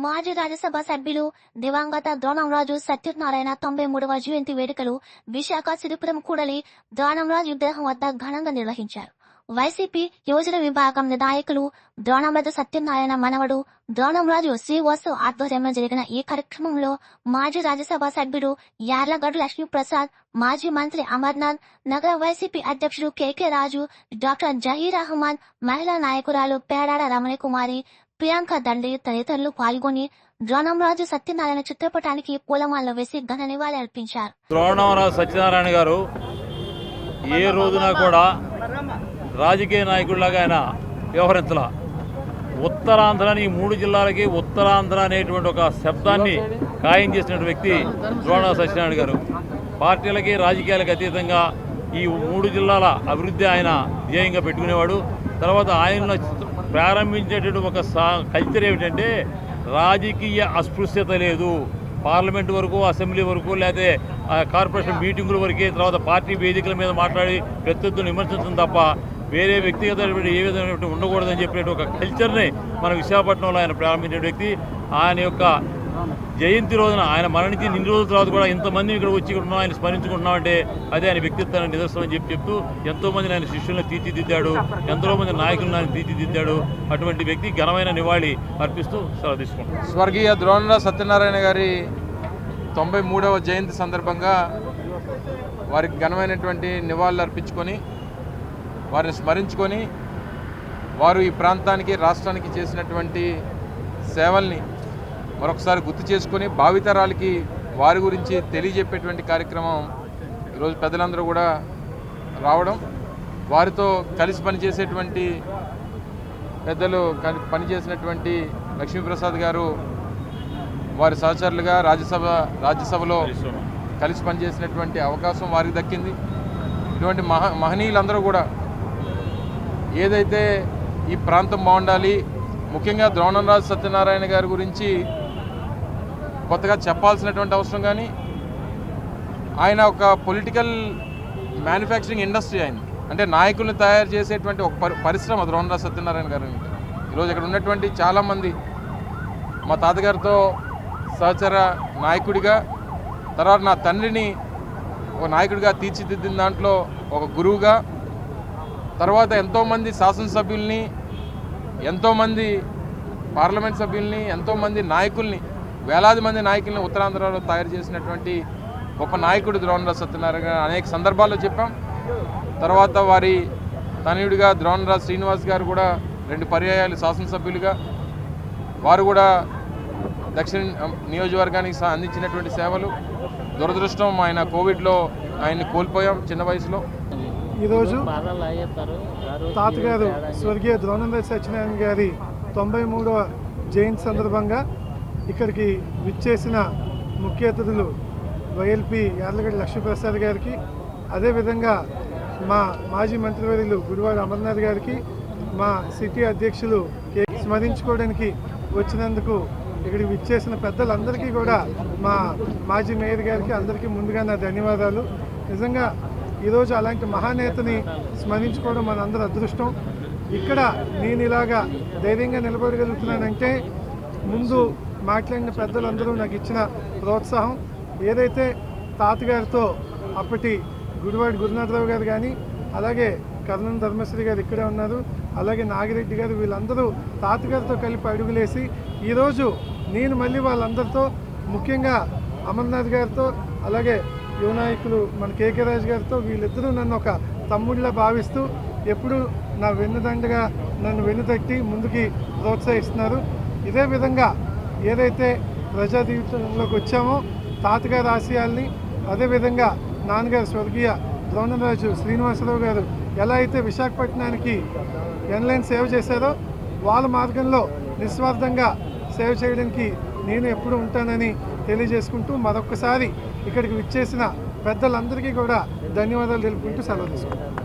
మాజీ రాజ్యసభ సభ్యులు దివంగత ద్రోణంరాజు సత్యనారాయణ 93వ జయంతి వేడుకలు విశాఖ సిరిపురం కూడలి ద్రోణంరాజు విగ్రహం వద్ద ఘనంగా నిర్వహించారు. వైసీపీ యువజన విభాగం నాయకులు ద్రోణంరాజు సత్యనారాయణ మనవడు ద్రోణంరాజు శ్రీవాసు ఆధ్వర్యంలో జరిగిన ఈ కార్యక్రమంలో మాజీ రాజ్యసభ సభ్యుడు యార్లగడ్డ లక్ష్మీప్రసాద్, మాజీ మంత్రి అమర్నాథ్, నగర వైసీపీ అధ్యక్షుడు కేకే రాజు, డాక్టర్ జహీర్ అహ్మద్, మహిళా నాయకురాలు పేడాడ రమణకుమారి, ప్రియాంక దండి తదితరులు పాల్గొని ద్రోణంరాజు సత్యనారాయణ చిత్రపటానికి పూలమాలలు వేసి ఘన నివాళి అర్పించారు. ద్రోణంరాజు సత్యనారాయణ గారు ఏ రోజున కూడా రాజకీయ నాయకుడిలాగా ఆయన వ్యవహరించాల. ఉత్తరాంధ్రని ఈ 3 జిల్లాలకి ఉత్తరాంధ్ర అనేటువంటి ఒక శబ్దాన్ని ఖాయం చేసిన వ్యక్తి ద్రోణంరాజు సత్యనారాయణ గారు. పార్టీలకి రాజకీయాలకు అతీతంగా ఈ 3 జిల్లాల అభివృద్ధి ఆయన ధ్యేయంగా పెట్టుకునేవాడు. తర్వాత ఆయనలో ప్రారంభించేటువంటి ఒక కల్చర్ ఏమిటంటే రాజకీయ అస్పృశ్యత లేదు. పార్లమెంట్ వరకు, అసెంబ్లీ వరకు, లేకపోతే కార్పొరేషన్ మీటింగుల వరకే, తర్వాత పార్టీ వేదికల మీద మాట్లాడి ప్రత్యర్థులను విమర్శించడం తప్ప వేరే వ్యక్తిగత ఏ విధమైన ఉండకూడదని చెప్పినట్టు ఒక కల్చర్ని మన విశాఖపట్నంలో ఆయన ప్రారంభించిన వ్యక్తి. ఆయన యొక్క జయంతి రోజున, ఆయన మరణించి 2 రోజుల తర్వాత కూడా ఇంతమంది ఇక్కడ వచ్చి ఉన్నాం, ఆయన స్మరించుకుంటున్నామంటే అదే ఆయన వ్యక్తిత్వాన్ని నిదర్శనం అని చెప్తూ ఎంతోమంది ఆయన శిష్యులను తీర్చిదిద్దాడు, ఎంతోమంది నాయకులను ఆయన తీర్చిదిద్దాడు. అటువంటి వ్యక్తి ఘనమైన నివాళి అర్పిస్తూ సెలవు తీసుకుంటాం. స్వర్గీయ ద్రోణంరాజు సత్యనారాయణ గారి 93వ జయంతి సందర్భంగా వారికి ఘనమైనటువంటి నివాళులు అర్పించుకొని, వారిని స్మరించుకొని, వారు ఈ ప్రాంతానికి, రాష్ట్రానికి చేసినటువంటి సేవల్ని మరొకసారి గుర్తు చేసుకొని భావితరాలకి వారి గురించి తెలియజెప్పేటువంటి కార్యక్రమం ఈరోజు పెద్దలందరూ కూడా రావడం, వారితో కలిసి పనిచేసేటువంటి పెద్దలు పనిచేసినటువంటి లక్ష్మీప్రసాద్ గారు వారి సహచరులుగా రాజ్యసభలో కలిసి పనిచేసినటువంటి అవకాశం వారికి దక్కింది. ఇటువంటి మహనీయులందరూ కూడా ఏదైతే ఈ ప్రాంతం బాగుండాలి, ముఖ్యంగా ద్రోణంరాజు సత్యనారాయణ గారి గురించి కొత్తగా చెప్పాల్సినటువంటి అవసరం, కానీ ఆయన ఒక పొలిటికల్ మ్యానుఫ్యాక్చరింగ్ ఇండస్ట్రీ, ఆయన అంటే నాయకుల్ని తయారు చేసేటువంటి ఒక పరిశ్రమ ద్రోణంరాజు సత్యనారాయణ గారు. ఈరోజు ఇక్కడ ఉన్నటువంటి చాలామంది మా తాతగారితో సహచర నాయకుడిగా, తర్వాత నా తండ్రిని ఒక నాయకుడిగా తీర్చిదిద్దిన దాంట్లో ఒక గురువుగా, తర్వాత ఎంతోమంది శాసనసభ్యుల్ని, ఎంతోమంది పార్లమెంట్ సభ్యుల్ని, ఎంతోమంది నాయకుల్ని, వేలాది మంది నాయకుల్ని ఉత్తరాంధ్రలో తయారు చేసినటువంటి గొప్ప నాయకుడు ద్రోణంరాజు సత్యనారాయణ అనేక సందర్భాల్లో చెప్పాం. తర్వాత వారి తనయుడిగా ద్రోణంరాజు శ్రీనివాస్ గారు కూడా 2 పర్యాయాలు శాసనసభ్యులుగా, వారు కూడా దక్షిణ నియోజకవర్గానికి అందించినటువంటి సేవలు. దురదృష్టం ఆయన కోవిడ్లో ఆయన్ని కోల్పోయాం చిన్న వయసులో. ఈరోజు తాతగారు స్వర్గీయ ద్రోణంరాజు సత్యనారాయణ గారి 93వ జయంతి సందర్భంగా ఇక్కడికి విచ్చేసిన ముఖ్య అతిథులు వైఎల్పీ యార్లగడ్డ లక్ష్మీప్రసాద్ గారికి, అదేవిధంగా మా మాజీ మంత్రివర్యులు గుడివాడ అమర్నాథ్ గారికి, మా సిటీ అధ్యక్షులు స్మరించుకోవడానికి వచ్చినందుకు ఇక్కడికి విచ్చేసిన పెద్దలందరికీ కూడా, మా మాజీ మేయర్ గారికి అందరికీ ముందుగా నా ధన్యవాదాలు. నిజంగా ఈరోజు అలాంటి మహానేతని స్మరించుకోవడం మనందరి అదృష్టం. ఇక్కడ నేను ఇలాగా ధైర్యంగా నిలబడగలుగుతున్నానంటే ముందు మాట్లాడిన పెద్దలందరూ నాకు ఇచ్చిన ప్రోత్సాహం. ఏదైతే తాతగారితో అప్పటి గుడివాడి గురునాథరావు గారు కానీ, అలాగే కర్ణం ధర్మశ్రీ గారు ఇక్కడే ఉన్నారు, అలాగే నాగిరెడ్డి గారు, వీళ్ళందరూ తాతగారితో కలిపి అడుగులేసి ఈరోజు నేను మళ్ళీ వాళ్ళందరితో, ముఖ్యంగా అమర్నాథ్ గారితో, అలాగే యువ నాయకులు మన కేకే రాజు గారితో, వీళ్ళిద్దరూ నన్ను ఒక తమ్ముడిలా భావిస్తూ ఎప్పుడు నా వెన్నుదండగా నన్ను వెన్నుతట్టి ముందుకి ప్రోత్సహిస్తున్నారు. ఇదే విధంగా ఏదైతే ప్రజా జీవితంలోకి వచ్చామో తాతగారి ఆశయాల్ని, అదేవిధంగా నాన్నగారు స్వర్గీయ ద్రోణంరాజు శ్రీనివాసరావు గారు ఎలా అయితే విశాఖపట్నానికి ఎన్లైన్ సేవ చేశారో వాళ్ళ మార్గంలో నిస్వార్థంగా సేవ చేయడానికి నేను ఎప్పుడు ఉంటానని తెలియజేసుకుంటూ మరొకసారి ఇక్కడికి విచ్చేసిన పెద్దలందరికీ కూడా ధన్యవాదాలు తెలుపుకుంటూ సెలవు తీసుకుంటాను.